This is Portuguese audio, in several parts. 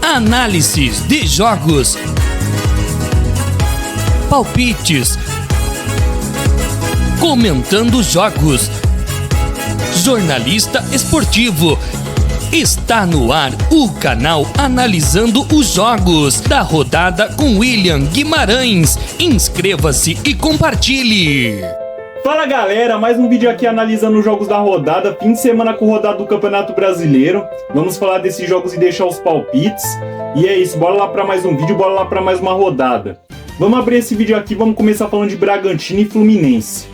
Análises de jogos, palpites, comentando jogos, jornalista esportivo. Está no ar o canal Analisando os Jogos da rodada com William Guimarães. Inscreva-se e compartilhe. Fala galera, mais um vídeo aqui analisando os jogos da rodada, fim de semana com rodada do Campeonato Brasileiro. Vamos falar desses jogos e deixar os palpites. E é isso, bora lá para mais um vídeo, bora lá para mais uma rodada. Vamos abrir esse vídeo aqui, vamos começar falando de Bragantino e Fluminense.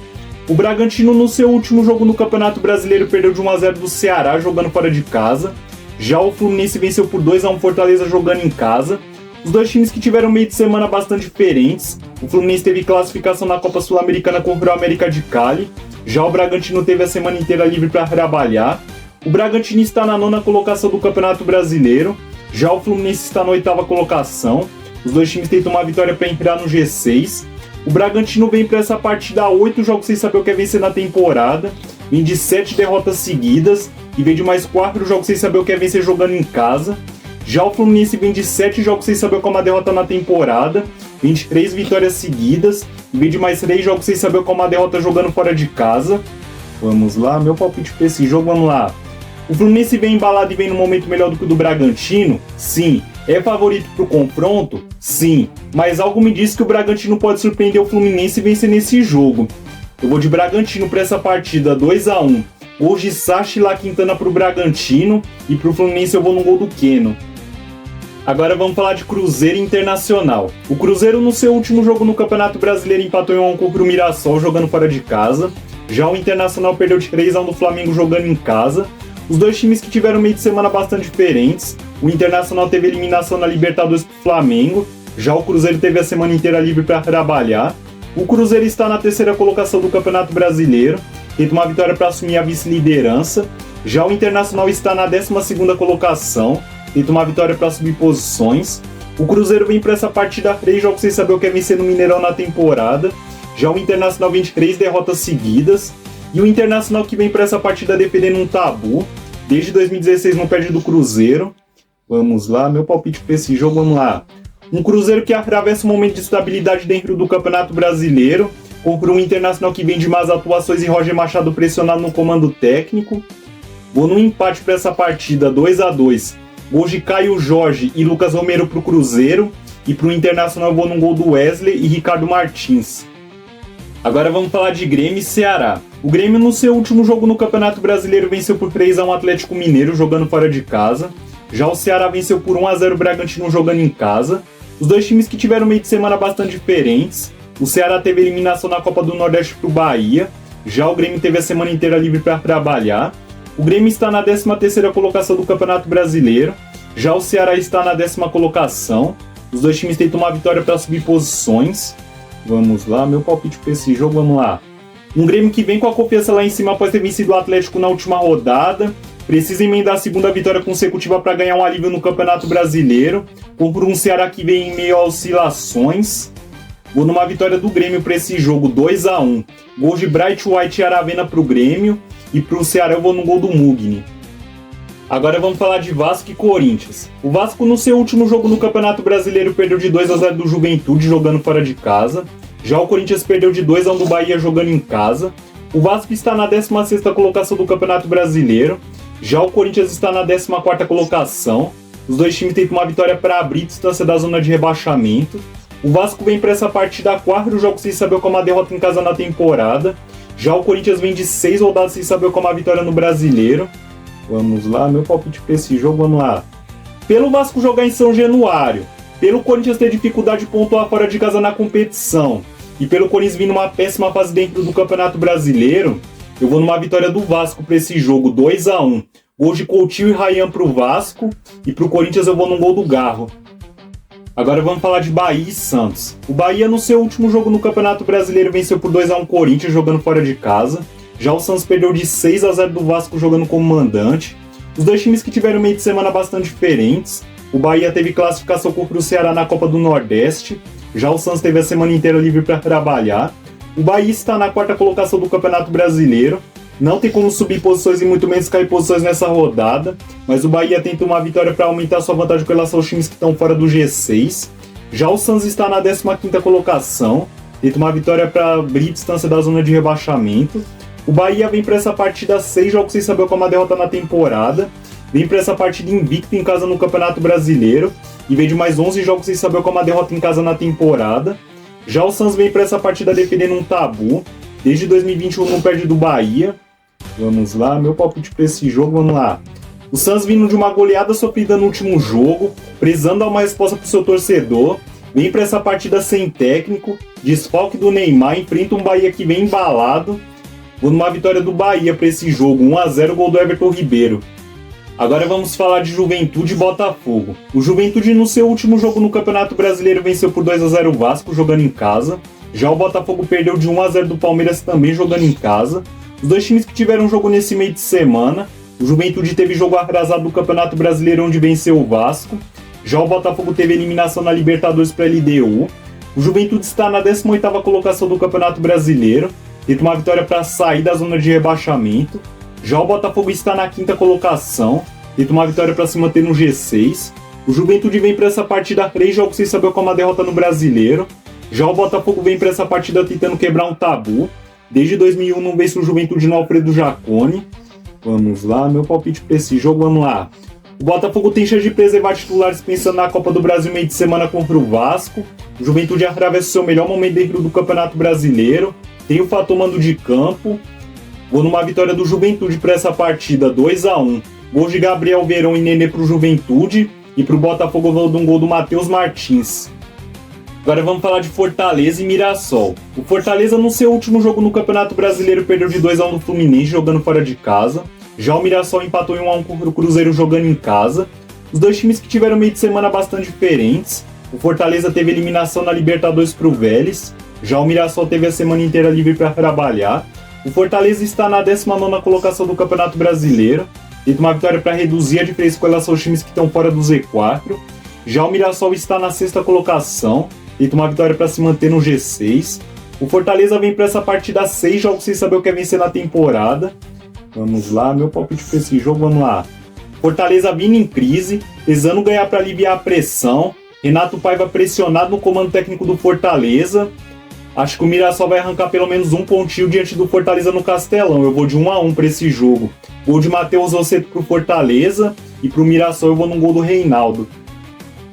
O Bragantino no seu último jogo no Campeonato Brasileiro perdeu de 1-0 do Ceará jogando fora de casa. Já o Fluminense venceu por 2-1 Fortaleza jogando em casa. Os dois times que tiveram meio de semana bastante diferentes. O Fluminense teve classificação na Copa Sul-Americana contra o América de Cali. Já o Bragantino teve a semana inteira livre para trabalhar. O Bragantino está na 9ª colocação do Campeonato Brasileiro. Já o Fluminense está na 8ª colocação. Os dois times tentam uma vitória para entrar no G6. O Bragantino vem para essa partida a 8 jogos sem saber o que é vencer na temporada. Vem de 7 derrotas seguidas e vem de mais 4 jogos sem saber o que é vencer jogando em casa. Já o Fluminense vem de 7 jogos sem saber como a derrota na temporada, vem de 3 vitórias seguidas, e vem de mais 3 jogos sem saber como a derrota jogando fora de casa. Vamos lá, meu palpite para esse jogo, vamos lá. O Fluminense vem embalado e vem num momento melhor do que o do Bragantino? Sim. É favorito para o confronto? Sim. Mas algo me diz que o Bragantino pode surpreender o Fluminense e vencer nesse jogo. Eu vou de Bragantino para essa partida, 2-1. Hoje Sacha e La Quintana para o Bragantino e para o Fluminense eu vou no gol do Keno. Agora vamos falar de Cruzeiro e Internacional. O Cruzeiro no seu último jogo no Campeonato Brasileiro empatou em 1-1 contra o Mirassol jogando fora de casa. Já o Internacional perdeu de 3-1 do Flamengo jogando em casa. Os dois times que tiveram meio de semana bastante diferentes. O Internacional teve eliminação na Libertadores pro Flamengo. Já o Cruzeiro teve a semana inteira livre para trabalhar. O Cruzeiro está na 3ª colocação do Campeonato Brasileiro. Tenta uma vitória para assumir a vice-liderança. Já o Internacional está na 12ª colocação. Tenta uma vitória para subir posições. O Cruzeiro vem para essa partida a 3 jogos sem saber o que é vencer no Mineirão na temporada. Já o Internacional vem de 3 derrotas seguidas. E o Internacional que vem para essa partida defendendo um tabu. Desde 2016 não perde do Cruzeiro. Vamos lá, meu palpite para esse jogo, vamos lá. Um Cruzeiro que atravessa um momento de estabilidade dentro do Campeonato Brasileiro. Contra um Internacional que vem de más atuações e Roger Machado pressionado no comando técnico. Vou no empate para essa partida, 2-2. Gols de Caio Jorge e Lucas Romero para o Cruzeiro. E para o Internacional eu vou num gol do Wesley e Ricardo Martins. Agora vamos falar de Grêmio e Ceará. O Grêmio no seu último jogo no Campeonato Brasileiro venceu por 3-1 o Atlético Mineiro jogando fora de casa. Já o Ceará venceu por 1-0 o Bragantino jogando em casa. Os dois times que tiveram meio de semana bastante diferentes. O Ceará teve eliminação na Copa do Nordeste para o Bahia. Já o Grêmio teve a semana inteira livre para trabalhar. O Grêmio está na 13ª colocação do Campeonato Brasileiro. Já o Ceará está na 10ª colocação. Os dois times tentam uma vitória para subir posições. Vamos lá, meu palpite para esse jogo, vamos lá. Um Grêmio que vem com a confiança lá em cima após ter vencido o Atlético na última rodada. Precisa emendar a 2ª vitória consecutiva para ganhar um alívio no Campeonato Brasileiro. Contra um Ceará que vem em meio a oscilações. Vou numa vitória do Grêmio para esse jogo, 2-1. Gol de Bright White e Aravena para o Grêmio. E para o Ceará eu vou no gol do Mugni. Agora vamos falar de Vasco e Corinthians. O Vasco no seu último jogo no Campeonato Brasileiro perdeu de 2-0 do Juventude jogando fora de casa. Já o Corinthians perdeu de 2-1 do Bahia jogando em casa. O Vasco está na 16ª colocação do Campeonato Brasileiro. Já o Corinthians está na 14ª colocação. Os dois times tentam uma vitória para abrir distância da zona de rebaixamento. O Vasco vem para essa partida a 4 jogos sem saber como a derrota em casa na temporada. Já o Corinthians vem de 6 rodadas sem saber como a vitória no Brasileiro. Vamos lá, meu palpite para esse jogo, vamos lá. Pelo Vasco jogar em São Januário, pelo Corinthians ter dificuldade de pontuar fora de casa na competição e pelo Corinthians vir numa péssima fase dentro do Campeonato Brasileiro, eu vou numa vitória do Vasco para esse jogo, 2-1. Gols de Coutinho e Ryan para o Vasco e para o Corinthians eu vou num gol do Garro. Agora vamos falar de Bahia e Santos. O Bahia no seu último jogo no Campeonato Brasileiro venceu por 2-1 o Corinthians jogando fora de casa. Já o Santos perdeu de 6-0 do Vasco jogando como mandante. Os dois times que tiveram meio de semana bastante diferentes. O Bahia teve classificação contra o Ceará na Copa do Nordeste. Já o Santos teve a semana inteira livre para trabalhar. O Bahia está na 4ª colocação do Campeonato Brasileiro. não tem como subir posições e muito menos cair posições nessa rodada, mas o Bahia tenta uma vitória para aumentar sua vantagem com relação aos times que estão fora do G6. Já o Santos está na 15ª colocação, tenta uma vitória para abrir distância da zona de rebaixamento. O Bahia vem para essa partida 6 jogos sem saber como a derrota na temporada, vem para essa partida invicto em casa no Campeonato Brasileiro e vem de mais 11 jogos sem saber como a derrota em casa na temporada. Já o Santos vem para essa partida defendendo um tabu, desde 2021 não perde do Bahia. Vamos lá, meu palpite para esse jogo, vamos lá. O Santos vindo de uma goleada sofrida no último jogo, prezando a uma resposta para o seu torcedor, vem para essa partida sem técnico, desfalque do Neymar, enfrenta um Bahia que vem embalado. Vou numa vitória do Bahia para esse jogo, 1-0, gol do Everton Ribeiro. Agora vamos falar de Juventude e Botafogo. O Juventude no seu último jogo no Campeonato Brasileiro venceu por 2-0 o Vasco, jogando em casa. Já o Botafogo perdeu de 1-0 do Palmeiras, também jogando em casa. Os dois times que tiveram jogo nesse meio de semana. O Juventude teve jogo atrasado do Campeonato Brasileiro, onde venceu o Vasco. Já o Botafogo teve eliminação na Libertadores para a LDU. O Juventude está na 18ª colocação do Campeonato Brasileiro, tenta uma vitória para sair da zona de rebaixamento. Já o Botafogo está na 5ª colocação, tenta uma vitória para se manter no G6. O Juventude vem para essa partida 3 jogos sem saber como a derrota no Brasileiro. Já o Botafogo vem para essa partida tentando quebrar um tabu. Desde 2001 não vence o Juventude no Alfredo Jaconi. Vamos lá, meu palpite para esse jogo, vamos lá. O Botafogo tem chance de preservar titulares pensando na Copa do Brasil meio de semana contra o Vasco. O Juventude atravessa o seu melhor momento dentro do Campeonato Brasileiro. Tem o fator mando de campo. Vou numa vitória do Juventude para essa partida, 2-1. Gol de Gabriel Veron e Nenê para o Juventude. E para o Botafogo vou dar um gol do Matheus Martins. Agora vamos falar de Fortaleza e Mirassol. O Fortaleza no seu último jogo no Campeonato Brasileiro perdeu de 2-1 do Fluminense jogando fora de casa. Já o Mirassol empatou em 1-1 contra o Cruzeiro jogando em casa. Os dois times que tiveram meio de semana bastante diferentes. O Fortaleza teve eliminação na Libertadores para o Vélez. Já o Mirassol teve a semana inteira livre para trabalhar. O Fortaleza está na 19ª colocação do Campeonato Brasileiro. Teve uma vitória para reduzir a diferença com relação aos times que estão fora do Z4. Já o Mirassol está na 6ª colocação. Teve uma vitória para se manter no G6. O Fortaleza vem para essa partida 6 jogos sem saber o que é vencer na temporada. Vamos lá, meu palpite para esse jogo, vamos lá. Fortaleza vindo em crise, precisando ganhar para aliviar a pressão. Renato Paiva pressionado no comando técnico do Fortaleza. Acho que o Mirassol vai arrancar pelo menos um pontinho diante do Fortaleza no Castelão. Eu vou de 1-1 para esse jogo. Gol de Matheus Rosseto para o Fortaleza e para o Mirassol eu vou num gol do Reinaldo.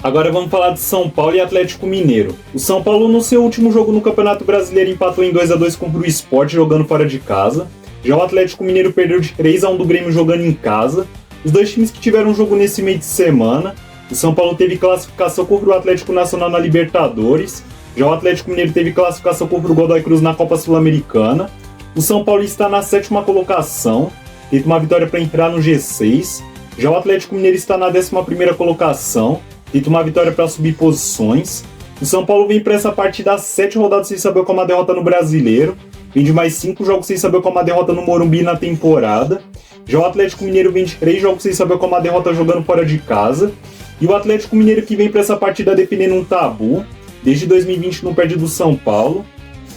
Agora vamos falar de São Paulo e Atlético Mineiro. O São Paulo no seu último jogo no Campeonato Brasileiro empatou em 2-2 contra o Sport jogando fora de casa. Já o Atlético Mineiro perdeu de 3-1 do Grêmio jogando em casa. Os dois times que tiveram jogo nesse meio de semana. O São Paulo teve classificação contra o Atlético Nacional na Libertadores. Já o Atlético Mineiro teve classificação contra o Godoy Cruz na Copa Sul-Americana. O São Paulo está na 7ª colocação, teve uma vitória para entrar no G6. Já o Atlético Mineiro está na 11ª colocação, teve uma vitória para subir posições. O São Paulo vem para essa partida 7 rodadas sem saber como a derrota no Brasileiro. Vem de mais 5 jogos sem saber como a derrota no Morumbi na temporada. Já o Atlético Mineiro vem de 3 jogos sem saber como a derrota jogando fora de casa. E o Atlético Mineiro que vem para essa partida defendendo um tabu. Desde 2020 não perde do São Paulo.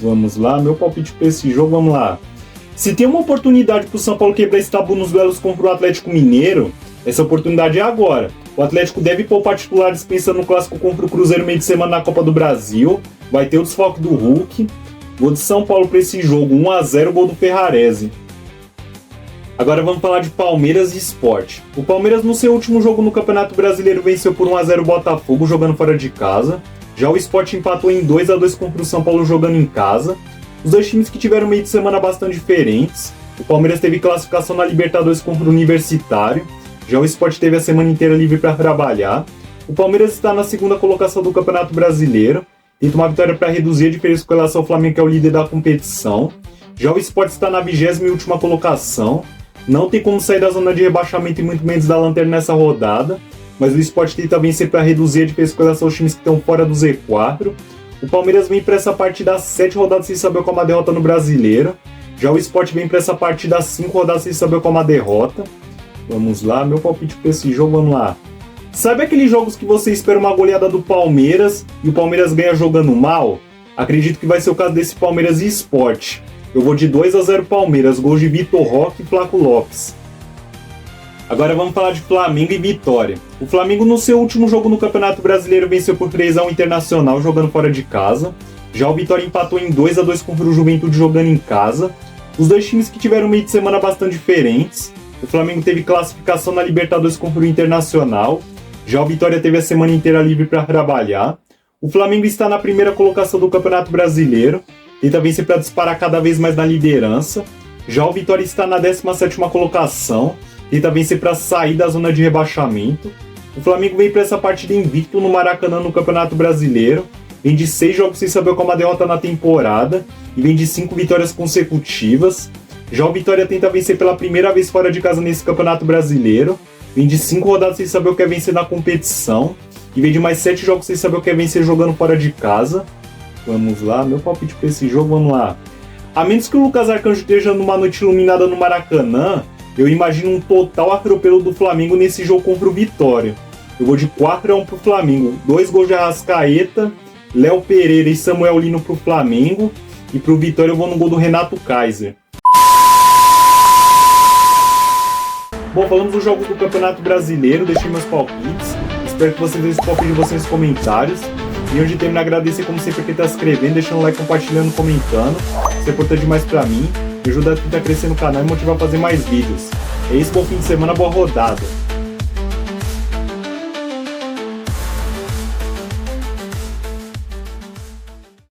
Vamos lá, meu palpite para esse jogo, vamos lá. Se tem uma oportunidade para o São Paulo quebrar esse tabu nos duelos contra o Atlético Mineiro, essa oportunidade é agora. O Atlético deve poupar titulares pensando no clássico contra o Cruzeiro meio de semana na Copa do Brasil. Vai ter o desfalque do Hulk. Gol de São Paulo para esse jogo, 1-0, gol do Ferrarese. Agora vamos falar de Palmeiras e Sport. O Palmeiras no seu último jogo no Campeonato Brasileiro venceu por 1-0 o Botafogo jogando fora de casa. Já o Sport empatou em 2-2 contra o São Paulo jogando em casa. Os dois times que tiveram meio de semana bastante diferentes. O Palmeiras teve classificação na Libertadores contra o Universitário. Já o Sport teve a semana inteira livre para trabalhar. O Palmeiras está na 2ª colocação do Campeonato Brasileiro. Tenta uma vitória para reduzir a diferença com relação ao Flamengo, que é o líder da competição. Já o Sport está na 20ª colocação. Não tem como sair da zona de rebaixamento e muito menos da lanterna nessa rodada. Mas o Sport tenta vencer para reduzir a diferença com relação aos times que estão fora do Z4. O Palmeiras vem para essa partida 7 rodadas sem saber como a derrota no Brasileiro. Já o Sport vem para essa partida 5 rodadas sem saber como a derrota. Vamos lá, meu palpite para esse jogo, vamos lá. Sabe aqueles jogos que você espera uma goleada do Palmeiras e o Palmeiras ganha jogando mal? Acredito que vai ser o caso desse Palmeiras e Sport. Eu vou de 2-0 Palmeiras, gols de Vitor Roque e Flaco Lopes. Agora vamos falar de Flamengo e Vitória. O Flamengo no seu último jogo no Campeonato Brasileiro venceu por 3-1 Internacional jogando fora de casa. Já o Vitória empatou em 2-2 contra o Juventude jogando em casa. Os dois times que tiveram meio de semana bastante diferentes. O Flamengo teve classificação na Libertadores contra o Internacional. Já o Vitória teve a semana inteira livre para trabalhar. O Flamengo está na primeira colocação do Campeonato Brasileiro. Tenta vencer para disparar cada vez mais na liderança. Já o Vitória está na 17ª colocação. Tenta vencer para sair da zona de rebaixamento. O Flamengo vem para essa partida invicto no Maracanã no Campeonato Brasileiro. Vem de 6 jogos sem saber qual é uma derrota na temporada. E vem de 5 vitórias consecutivas. Já o Vitória tenta vencer pela primeira vez fora de casa nesse Campeonato Brasileiro. Vem de 5 rodadas sem saber o que é vencer na competição. E vem de mais 7 jogos sem saber o que é vencer jogando fora de casa. Vamos lá, meu palpite para esse jogo, vamos lá. A menos que o Lucas Arcanjo esteja numa noite iluminada no Maracanã, eu imagino um total atropelo do Flamengo nesse jogo contra o Vitória. Eu vou de 4-1 pro Flamengo. 2 gols de Arrascaeta, Léo Pereira e Samuel Lino pro Flamengo. E pro Vitória eu vou no gol do Renato Kaiser. Bom, falamos dos jogos do Campeonato Brasileiro, deixei meus palpites. Espero que vocês deixem os palpites de vocês nos comentários. E antes de terminar, agradecer como sempre quem está se inscrevendo, deixando um like, compartilhando, comentando. Isso é importante demais pra mim. Me ajuda a tentar crescer no canal e motivar a fazer mais vídeos. É isso, bom fim de semana, boa rodada.